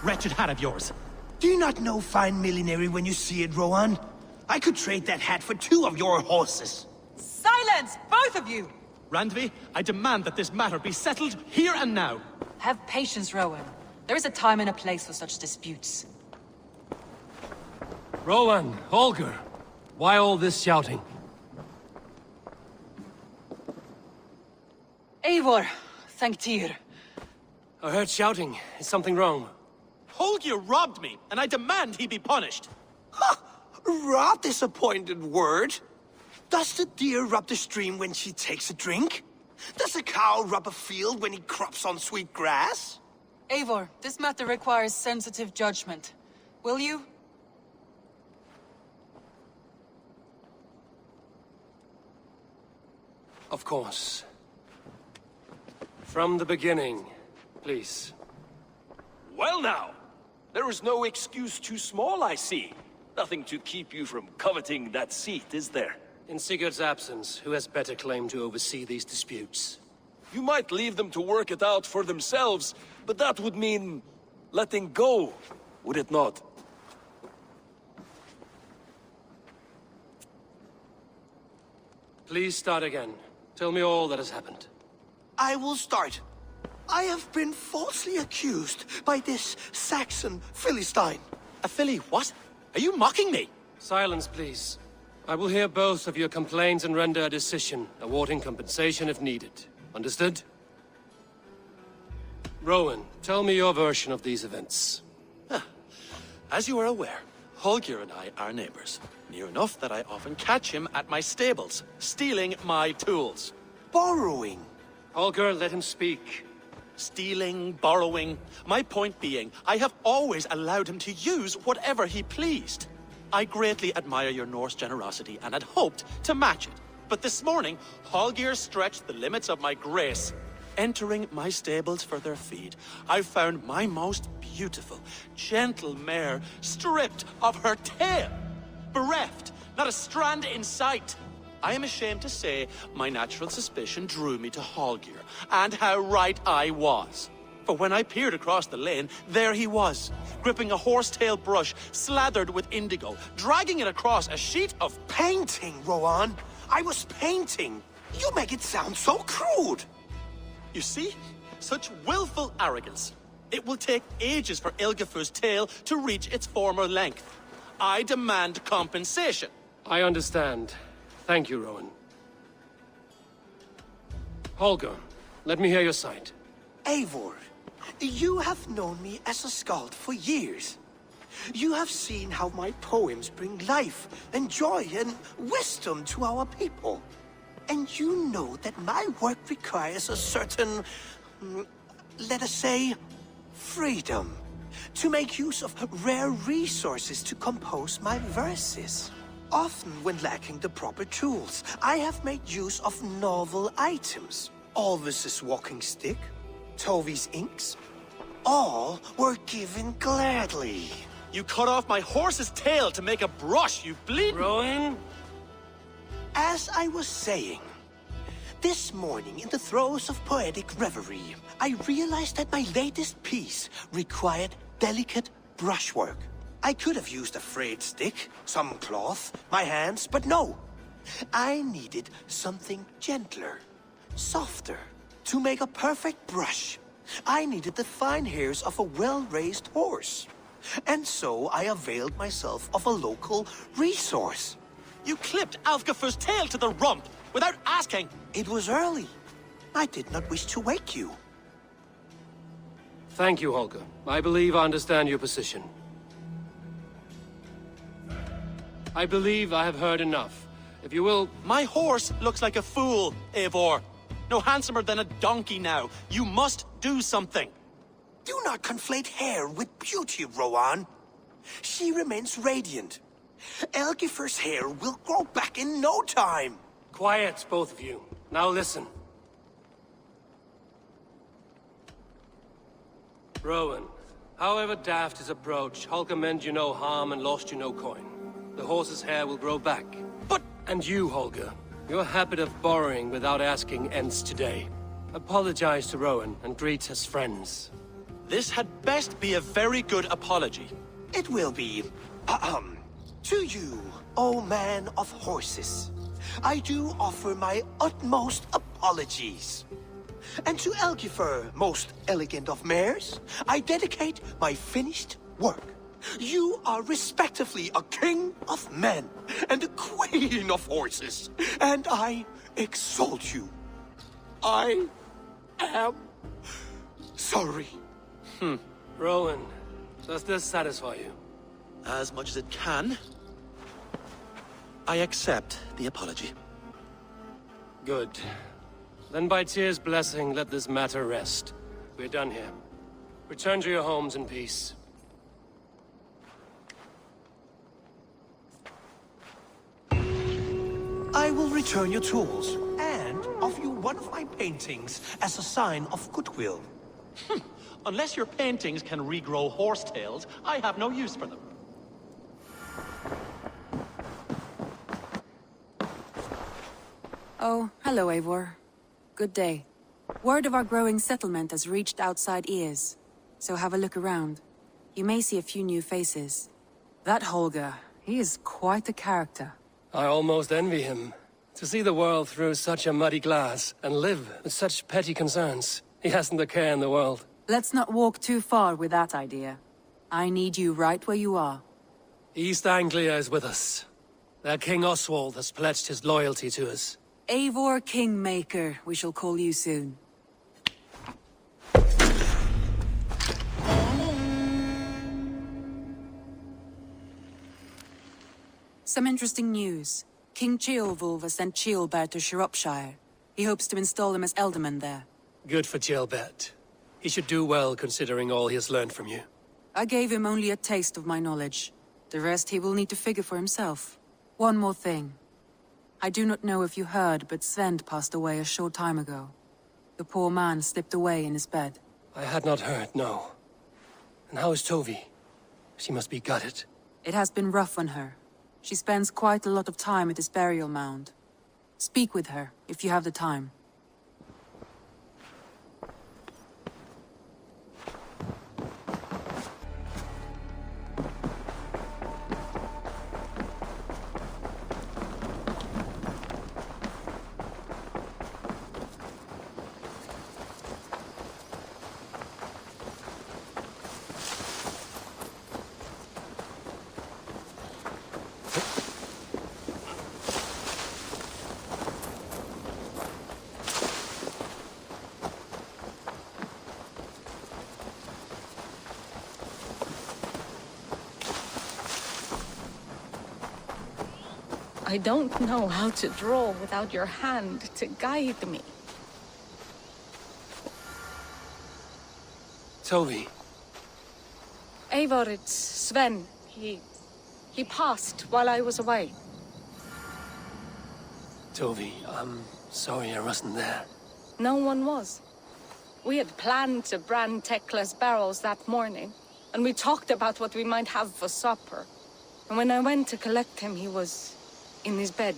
wretched hat of yours. Do you not know fine millinery when you see it, Rowan? I could trade that hat for 2 of your horses. Silence, both of you! Randvi, I demand that this matter be settled here and now. Have patience, Rowan. There is a time and a place for such disputes. Rowan, Holger, why all this shouting? Eivor, thank Tyr. I heard shouting. Is something wrong? Holger robbed me, and I demand he be punished. Ha! Raw disappointed word. Does the deer rub the stream when she takes a drink? Does a cow rub a field when he crops on sweet grass? Eivor, this matter requires sensitive judgment. Will you? Of course. From the beginning, please. Well now, there is no excuse too small, I see. Nothing to keep you from coveting that seat, is there? In Sigurd's absence, who has better claim to oversee these disputes? You might leave them to work it out for themselves, but that would mean letting go, would it not? Please start again. Tell me all that has happened. I will start. I have been falsely accused by this Saxon Philistine. A filly what? Are you mocking me? Silence, please. I will hear both of your complaints and render a decision, awarding compensation if needed. Understood? Rowan, tell me your version of these events. As you are aware, Holger and I are neighbors. Near enough that I often catch him at my stables, stealing my tools. Borrowing. Holger, let him speak. Stealing, borrowing. My point being, I have always allowed him to use whatever he pleased. I greatly admire your Norse generosity and had hoped to match it. But this morning, Holger stretched the limits of my grace. Entering my stables for their feed, I found my most beautiful, gentle mare stripped of her tail. Bereft, not a strand in sight. I am ashamed to say my natural suspicion drew me to Holger, and how right I was. For when I peered across the lane, there he was, gripping a horsetail brush slathered with indigo, dragging it across a sheet of... Painting, Rowan. I was painting. You make it sound so crude. You see? Such willful arrogance. It will take ages for Ilgafur's tail to reach its former length. I demand compensation. I understand. Thank you, Rowan. Holger, let me hear your side. Eivor, you have known me as a skald for years. You have seen how my poems bring life and joy and wisdom to our people. And you know that my work requires a certain, let us say, freedom, to make use of rare resources to compose my verses. Often when lacking the proper tools, I have made use of novel items. Alvis's walking stick, Tovi's inks, all were given gladly. You cut off my horse's tail to make a brush, you bleed... Rowan? As I was saying, this morning in the throes of poetic reverie, I realized that my latest piece required delicate brushwork. I could have used a frayed stick, some cloth, my hands, but no. I needed something gentler, softer. To make a perfect brush, I needed the fine hairs of a well-raised horse. And so I availed myself of a local resource. You clipped Alfgafur's tail to the rump, without asking. It was early. I did not wish to wake you. Thank you, Holger. I believe I understand your position. I believe I have heard enough. If you will... My horse looks like a fool, Eivor. No handsomer than a donkey now. You must do something. Do not conflate hair with beauty, Rowan. She remains radiant. Elgifur's hair will grow back in no time. Quiet, both of you. Now listen. Rowan, however daft his approach, Holger meant you no harm and lost you no coin. The horse's hair will grow back. But... And you, Holger, your habit of borrowing without asking ends today. Apologize to Rowan and greet as friends. This had best be a very good apology. It will be. To you, O man of horses, I do offer my utmost apologies. And to Elgifer, most elegant of mares, I dedicate my finished work. You are respectively a king of men and a queen of horses, and I exalt you. I am sorry. Rowan, does this satisfy you? As much as it can. I accept the apology. Good. Then by Tyr's blessing, let this matter rest. We're done here. Return to your homes in peace. I will return your tools and offer you one of my paintings as a sign of goodwill. Unless your paintings can regrow horsetails, I have no use for them. Oh, hello, Eivor. Good day. Word of our growing settlement has reached outside ears, so have a look around. You may see a few new faces. That Holger, he is quite a character. I almost envy him. To see the world through such a muddy glass, and live with such petty concerns. He hasn't a care in the world. Let's not walk too far with that idea. I need you right where you are. East Anglia is with us. Their King Oswald has pledged his loyalty to us. Eivor Kingmaker, we shall call you soon. Some interesting news. King Ceolwulf has sent Ceolbert to Shropshire. He hopes to install him as Elderman there. Good for Ceolbert. He should do well considering all he has learned from you. I gave him only a taste of my knowledge. The rest he will need to figure for himself. One more thing. I do not know if you heard, but Svend passed away a short time ago. The poor man slipped away in his bed. I had not heard, no. And how is Tovi? She must be gutted. It has been rough on her. She spends quite a lot of time at his burial mound. Speak with her, if you have the time. I don't know how to draw without your hand to guide me. Tovi, Eivor, it's Sven. He passed while I was away. Tovi, I'm sorry I wasn't there. No one was. We had planned to brand Tekla's barrels that morning, and we talked about what we might have for supper. And when I went to collect him, he was in his bed,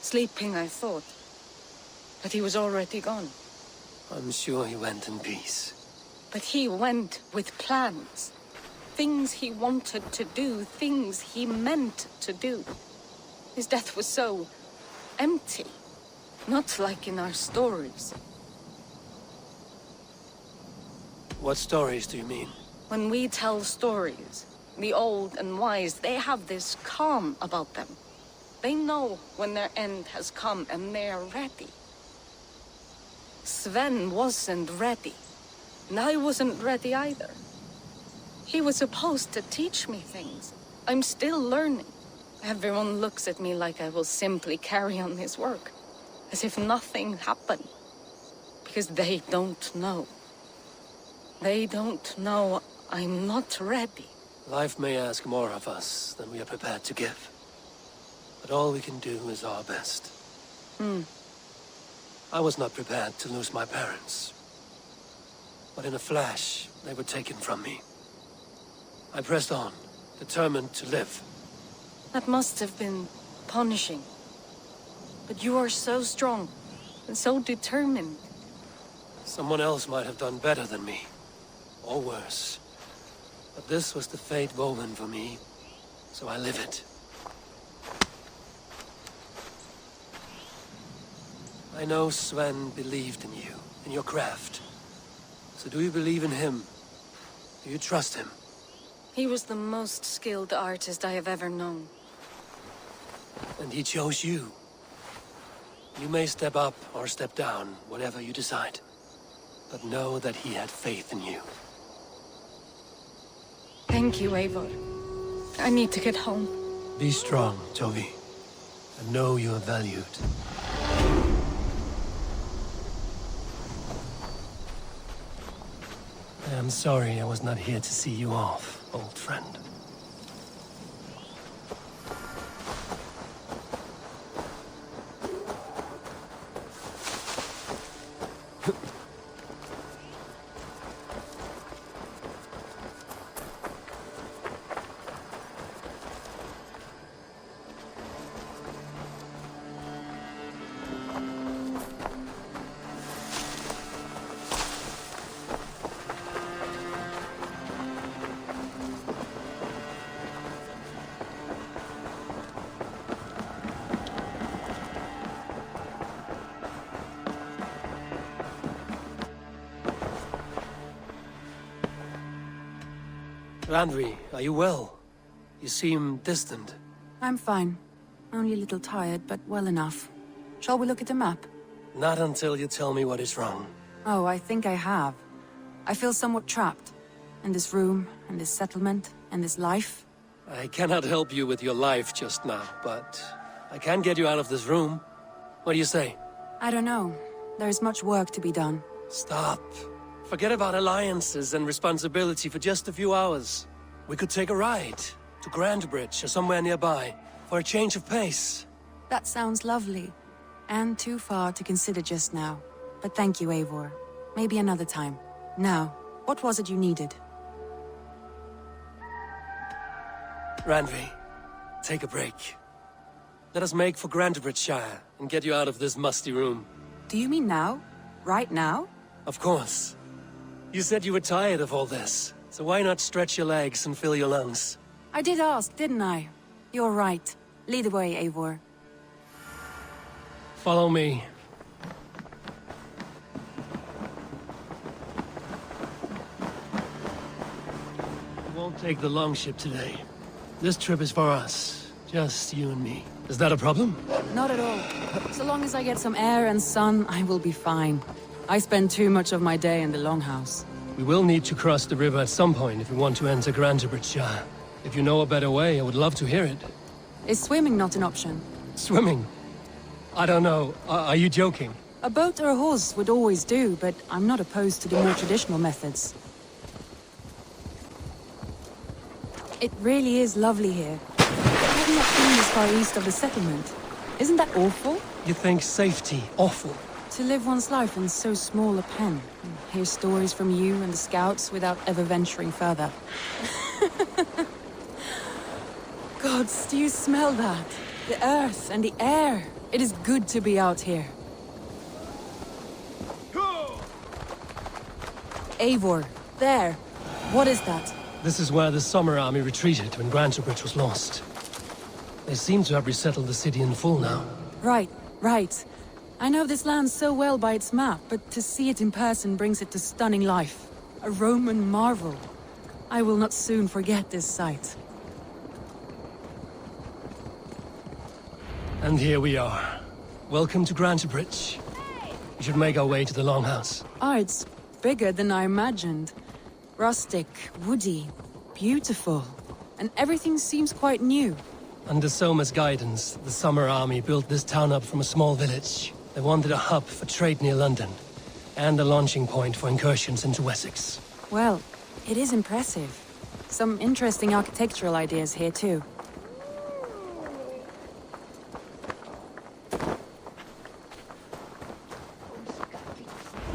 sleeping, I thought. But he was already gone. I'm sure he went in peace. But he went with plans. Things he wanted to do, things he meant to do. His death was so empty. Not like in our stories. What stories do you mean? When we tell stories, the old and wise, they have this calm about them. They know when their end has come and they're ready. Sven wasn't ready. And I wasn't ready either. He was supposed to teach me things. I'm still learning. Everyone looks at me like I will simply carry on his work. As if nothing happened. Because they don't know. They don't know I'm not ready. Life may ask more of us than we are prepared to give. But all we can do is our best. I was not prepared to lose my parents. But in a flash, they were taken from me. I pressed on, determined to live. That must have been punishing. But you are so strong, and so determined. Someone else might have done better than me. or worse. But this was the fate woven for me, so I live it. I know Sven believed in you, in your craft. So do you believe in him? Do you trust him? He was the most skilled artist I have ever known. And he chose you. You may step up or step down, whatever you decide. But know that he had faith in you. Thank you, Eivor. I need to get home. Be strong, Toby. And know you are valued. I am sorry I was not here to see you off, old friend. Randvi, are you well? You seem distant. I'm fine. Only a little tired, but well enough. Shall we look at the map? Not until you tell me what is wrong. Oh, I think I have. I feel somewhat trapped. In this room, in this settlement, in this life. I cannot help you with your life just now, but I can get you out of this room. What do you say? I don't know. There is much work to be done. Stop. Forget about alliances and responsibility for just a few hours. We could take a ride to Grandbridge or somewhere nearby for a change of pace. That sounds lovely. And too far to consider just now. But thank you, Eivor. Maybe another time. Now, what was it you needed? Randvi, take a break. Let us make for Grandbridgeshire and get you out of this musty room. Do you mean now? Right now? Of course. You said you were tired of all this, so why not stretch your legs and fill your lungs? I did ask, didn't I? You're right. Lead the way, Eivor. Follow me. We won't take the longship today. This trip is for us. Just you and me. Is that a problem? Not at all. So long as I get some air and sun, I will be fine. I spend too much of my day in the longhouse. We will need to cross the river at some point if we want to enter Grandbridgeshire. If you know a better way, I would love to hear it. Is swimming not an option? Swimming? I don't know. Are you joking? A boat or a horse would always do, but I'm not opposed to the more traditional methods. It really is lovely here. I've not been this far east of the settlement. Isn't that awful? You think safety awful? To live one's life in so small a pen, and hear stories from you and the scouts without ever venturing further. Gods, do you smell that? The earth and the air. It is good to be out here. Eivor, there. What is that? This is where the Summer Army retreated when Grantebridge was lost. They seem to have resettled the city in full now. Right. I know this land so well by its map, but to see it in person brings it to stunning life. A Roman marvel. I will not soon forget this sight. And here we are. Welcome to Grantebridge. We should make our way to the Longhouse. Ah, it's bigger than I imagined. Rustic, woody, beautiful. And everything seems quite new. Under Soma's guidance, the Summer Army built this town up from a small village. They wanted a hub for trade near London, and a launching point for incursions into Wessex. Well, it is impressive. Some interesting architectural ideas here too.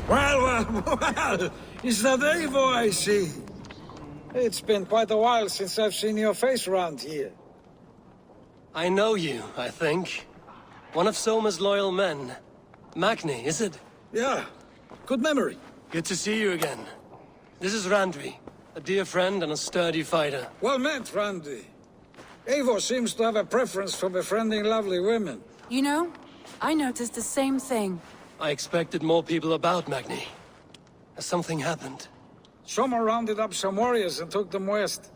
Well, is that Eivor I see? It's been quite a while since I've seen your face around here. I know you, I think. One of Soma's loyal men. Magni, is it? Yeah, good memory. Good to see you again. This is Randvi, a dear friend and a sturdy fighter. Well met, Randy. Eivor seems to have a preference for befriending lovely women. You know, I noticed the same thing. I expected more people about, Magni. Has something happened? Someone rounded up some warriors and took them west.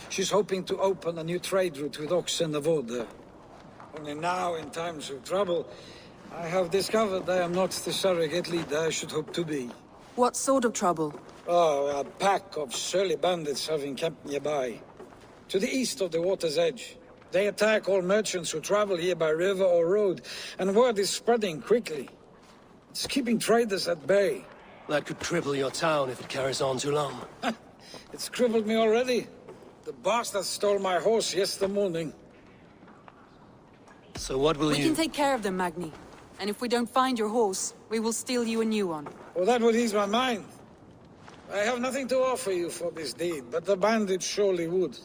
She's hoping to open a new trade route with Ox and the Wood. Only now, in times of trouble, I have discovered I am not the surrogate leader I should hope to be. What sort of trouble? Oh, a pack of surly bandits have encamped nearby. To the east of the water's edge. They attack all merchants who travel here by river or road, and word is spreading quickly. It's keeping traders at bay. That could cripple your town if it carries on too long. It's crippled me already. The bastard stole my horse yesterday morning. So what will We you... can take care of them, Magni. And if we don't find your horse, we will steal you a new one. Well, that would ease my mind. I have nothing to offer you for this deed, but the bandits surely would.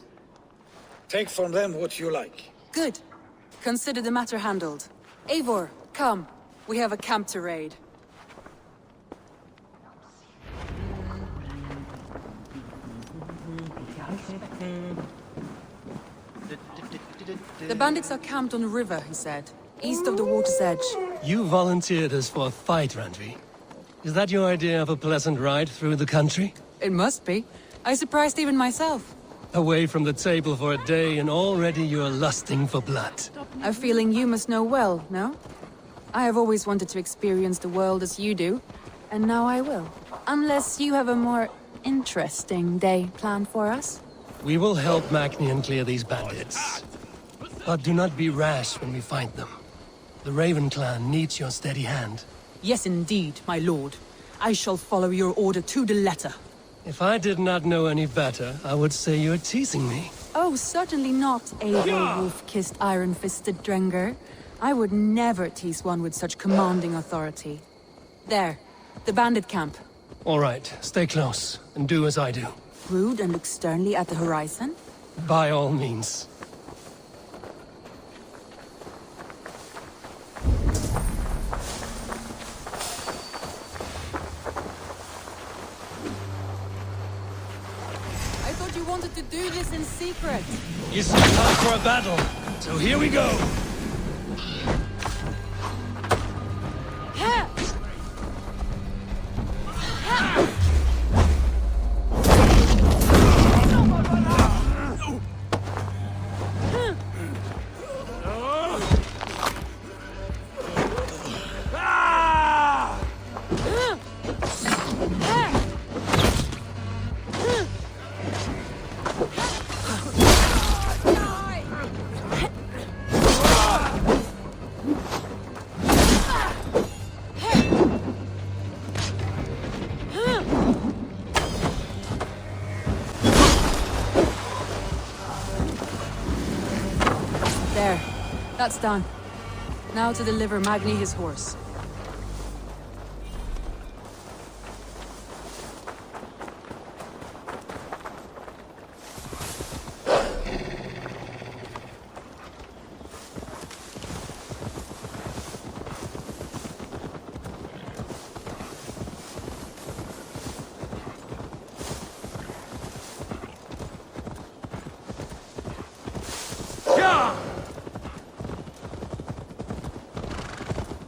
Take from them what you like. Good. Consider the matter handled. Eivor, come. We have a camp to raid. The bandits are camped on the river, he said. East of the water's edge. You volunteered us for a fight, Randvi. Is that your idea of a pleasant ride through the country? It must be. I surprised even myself. Away from the table for a day and already you're lusting for blood. A feeling you must know well, no? I have always wanted to experience the world as you do, and now I will. Unless you have a more interesting day planned for us? We will help Magnian clear these bandits. But do not be rash when we find them. The Raven clan needs your steady hand. Yes, indeed, my lord. I shall follow your order to the letter. If I did not know any better, I would say you're teasing me. Oh, certainly not, Eivor wolf-kissed iron-fisted Drenger. I would never tease one with such commanding authority. There, the bandit camp. All right, stay close, and do as I do. Brood and look sternly at the horizon? By all means. I thought you wanted to do this in secret. You said time for a battle, so here we go! There. That's done. Now to deliver Magni his horse.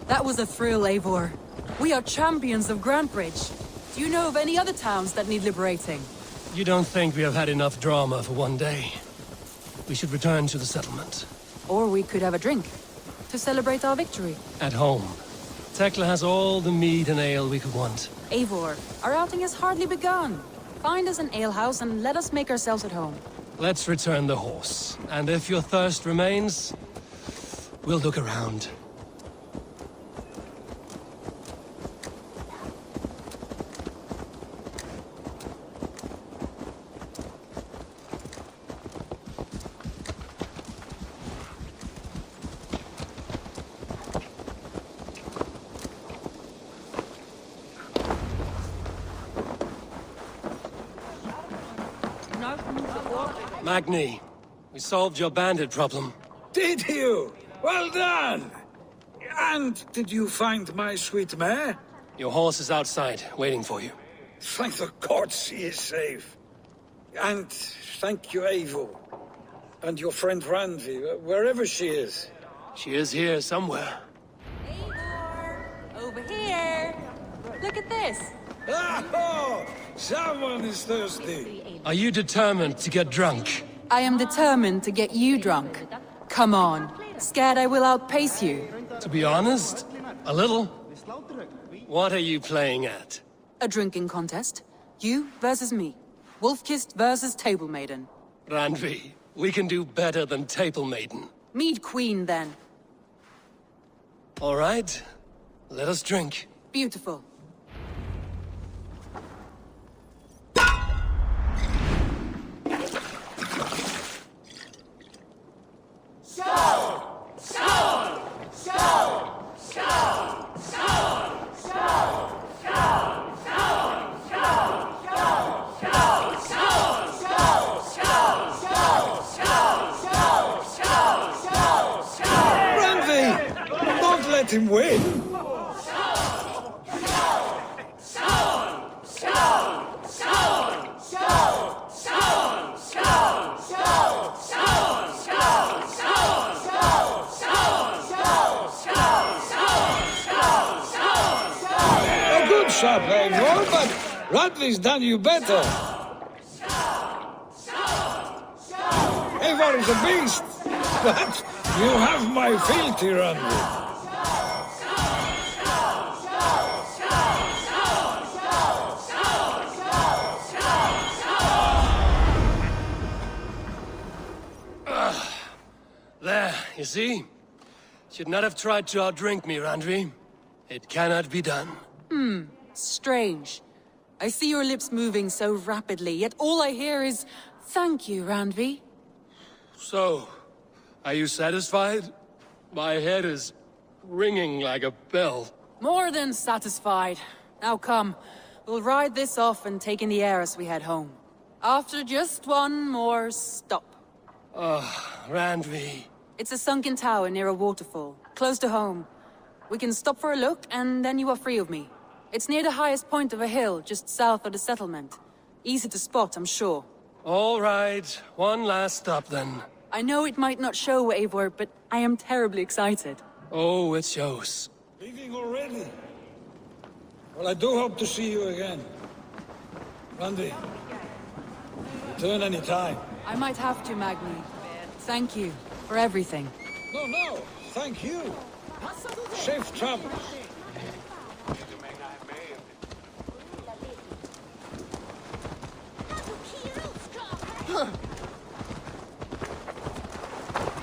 That was a thrill, Eivor. We are champions of Grantbridge. Do you know of any other towns that need liberating? You don't think we have had enough drama for one day? We should return to the settlement. Or we could have a drink, to celebrate our victory. At home. Tekla has all the mead and ale we could want. Eivor, our outing has hardly begun. Find us an alehouse and let us make ourselves at home. Let's return the horse. And if your thirst remains, we'll look around. Magni, we solved your bandit problem. Did you? Well done! And did you find my sweet mare? Your horse is outside, waiting for you. Thank the gods he is safe. And thank you, Eivor. And your friend Randvi, wherever she is. She is here somewhere. Over here! Look at this! Oh, someone is thirsty. Are you determined to get drunk? I am determined to get you drunk. Come on. Scared I will outpace you? To be honest, a little. What are you playing at? A drinking contest. You versus me. Wolf-kissed versus Table Maiden. Randvi, we can do better than Table Maiden. Mead Queen, then. All right, let us drink. Beautiful. Randvi! Don't let him win! A good shot, Eivor, but Randvi's done you better. Eivor is a beast, but you have my fealty, Randvi. There, you see? Should not have tried to outdrink me, Randvi. It cannot be done. Strange. I see your lips moving so rapidly, yet all I hear is, "Thank you, Randvi." So, are you satisfied? My head is ringing like a bell. More than satisfied. Now come, we'll ride this off and take in the air as we head home. After just one more stop. Randvi. It's a sunken tower near a waterfall, close to home. We can stop for a look, and then you are free of me. It's near the highest point of a hill, just south of the settlement. Easy to spot, I'm sure. All right, one last stop then. I know it might not show, Eivor, but I am terribly excited. Oh, it shows. Leaving already? Well, I do hope to see you again. Randvi, return any time. I might have to, Magni. Thank you for everything. No, thank you. Safe travels.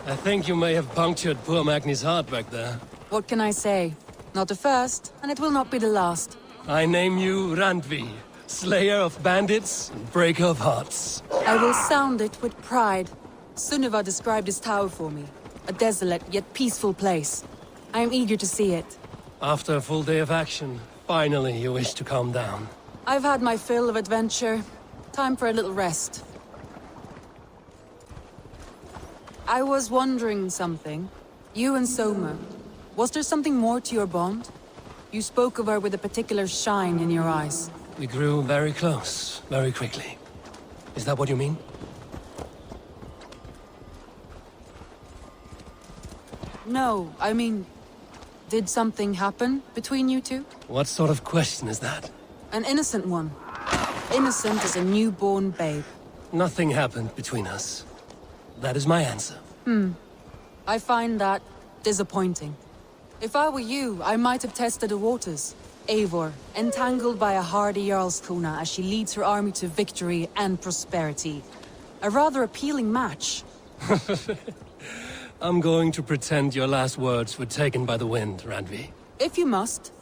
I think you may have punctured poor Magni's heart back there. What can I say? Not the first, and it will not be the last. I name you Randvi, slayer of bandits and breaker of hearts. I will sound it with pride. Sunniva described this tower for me. A desolate yet peaceful place. I am eager to see it. After a full day of action, finally you wish to calm down. I've had my fill of adventure. Time for a little rest. I was wondering something. You and Soma. Was there something more to your bond? You spoke of her with a particular shine in your eyes. We grew very close, very quickly. Is that what you mean? No, I mean... Did something happen between you two? What sort of question is that? An innocent one. Innocent as a newborn babe. Nothing happened between us. That is my answer. I find that disappointing. If I were you, I might have tested the waters. Eivor, entangled by a hardy Jarlskona as she leads her army to victory and prosperity. A rather appealing match. I'm going to pretend your last words were taken by the wind, Randvi. If you must.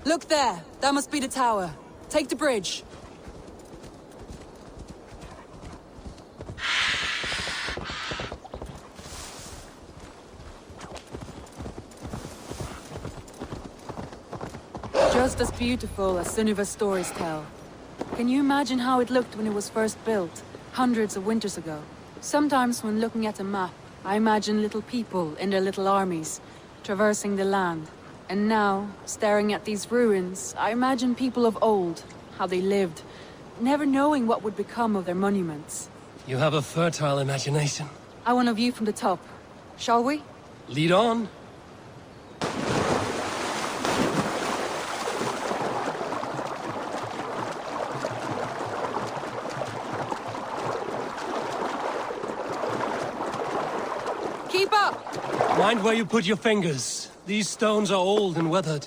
Look there! That must be the tower. Take the bridge. Just as beautiful as Sunniva's stories tell. Can you imagine how it looked when it was first built, hundreds of winters ago? Sometimes when looking at a map, I imagine little people in their little armies, traversing the land, And now, staring at these ruins, I imagine people of old, how they lived, never knowing what would become of their monuments. You have a fertile imagination. I want a view from the top. Shall we? Lead on. Keep up! Mind where you put your fingers. These stones are old and weathered.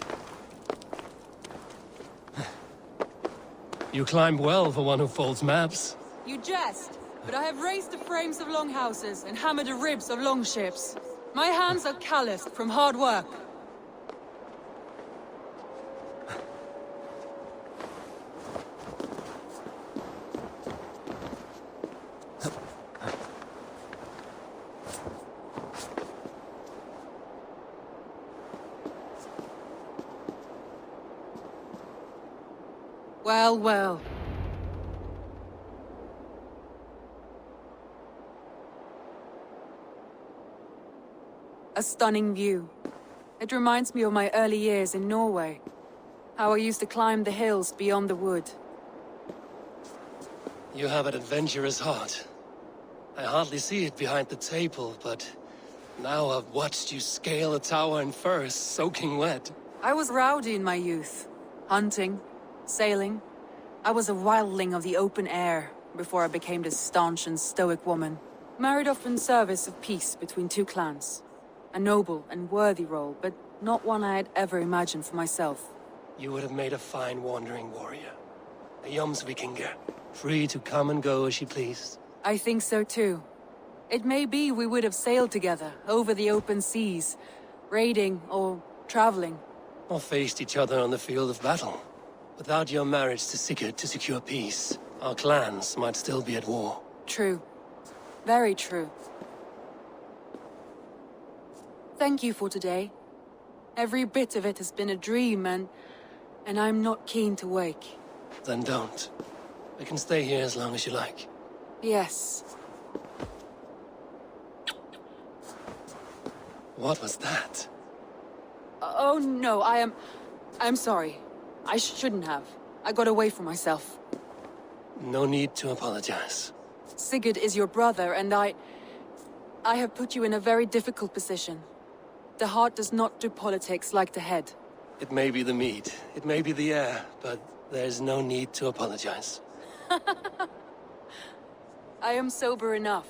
You climb well for one who folds maps. You jest, but I have raised the frames of longhouses and hammered the ribs of longships. My hands are calloused from hard work. Well, well. A stunning view. It reminds me of my early years in Norway. How I used to climb the hills beyond the wood. You have an adventurous heart. I hardly see it behind the table, but now I've watched you scale a tower in furs, soaking wet. I was rowdy in my youth. Hunting, sailing. I was a wildling of the open air before I became this staunch and stoic woman. Married off in service of peace between two clans. A noble and worthy role, but not one I had ever imagined for myself. You would have made a fine wandering warrior. A Jomsvikinger, free to come and go as she pleased. I think so too. It may be we would have sailed together over the open seas, raiding or traveling. Or faced each other on the field of battle. Without your marriage to Sigurd to secure peace, our clans might still be at war. True. Very true. Thank you for today. Every bit of it has been a dream, and I'm not keen to wake. Then don't. We can stay here as long as you like. Yes. What was that? Oh no, I'm sorry. I shouldn't have. I got away from myself. No need to apologize. Sigurd is your brother, and I have put you in a very difficult position. The heart does not do politics like the head. It may be the meat, it may be the air, but there's no need to apologize. I am sober enough.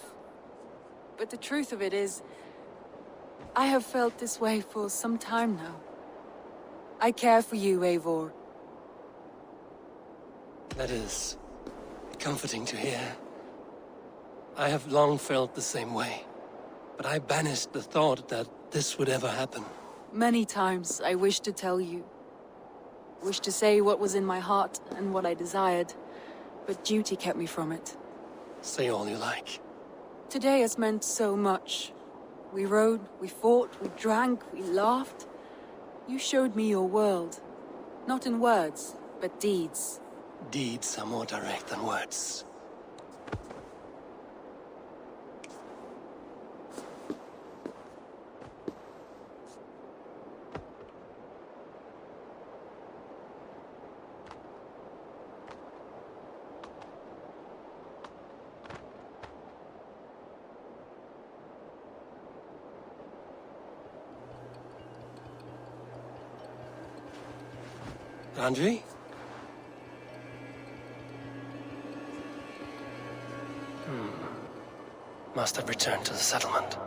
But the truth of it is, I have felt this way for some time now. I care for you, Eivor. That is comforting to hear. I have long felt the same way, but I banished the thought that this would ever happen. Many times I wished to tell you. Wished to say what was in my heart and what I desired, but duty kept me from it. Say all you like. Today has meant so much. We rode, we fought, we drank, we laughed. You showed me your world. Not in words, but deeds. Deeds are more direct than words. Andri? Must have returned to the settlement.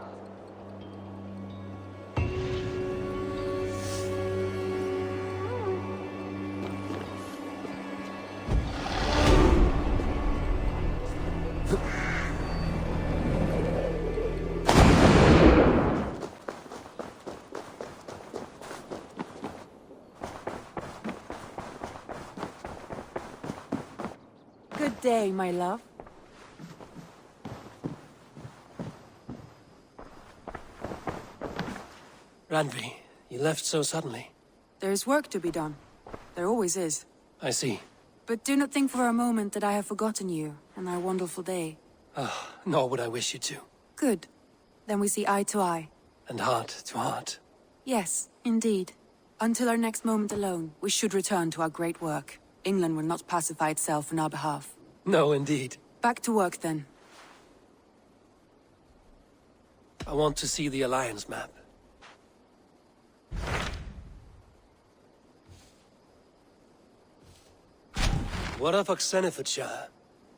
Good day, my love. Randvi, you left so suddenly. There is work to be done. There always is. I see. But do not think for a moment that I have forgotten you and our wonderful day. Nor would I wish you to. Good. Then we see eye to eye. And heart to heart. Yes, indeed. Until our next moment alone, we should return to our great work. England will not pacify itself on our behalf. No, indeed. Back to work, then. I want to see the Alliance map. What of Oxenfordshire?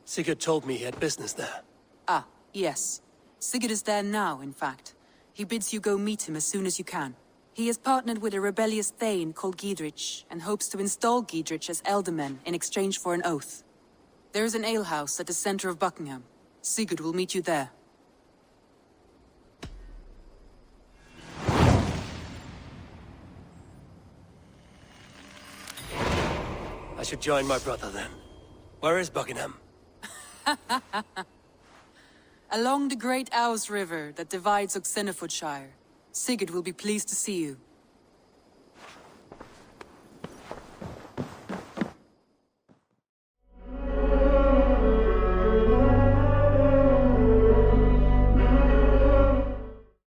Sigurd told me he had business there. Ah, yes. Sigurd is there now, in fact. He bids you go meet him as soon as you can. He has partnered with a rebellious Thane called Giedrich, and hopes to install Giedrich as Elderman in exchange for an oath. There is an alehouse at the center of Buckingham. Sigurd will meet you there. I should join my brother then. Where is Buckingham? Along the great Ouse River that divides Oxenfordshire. Sigurd will be pleased to see you.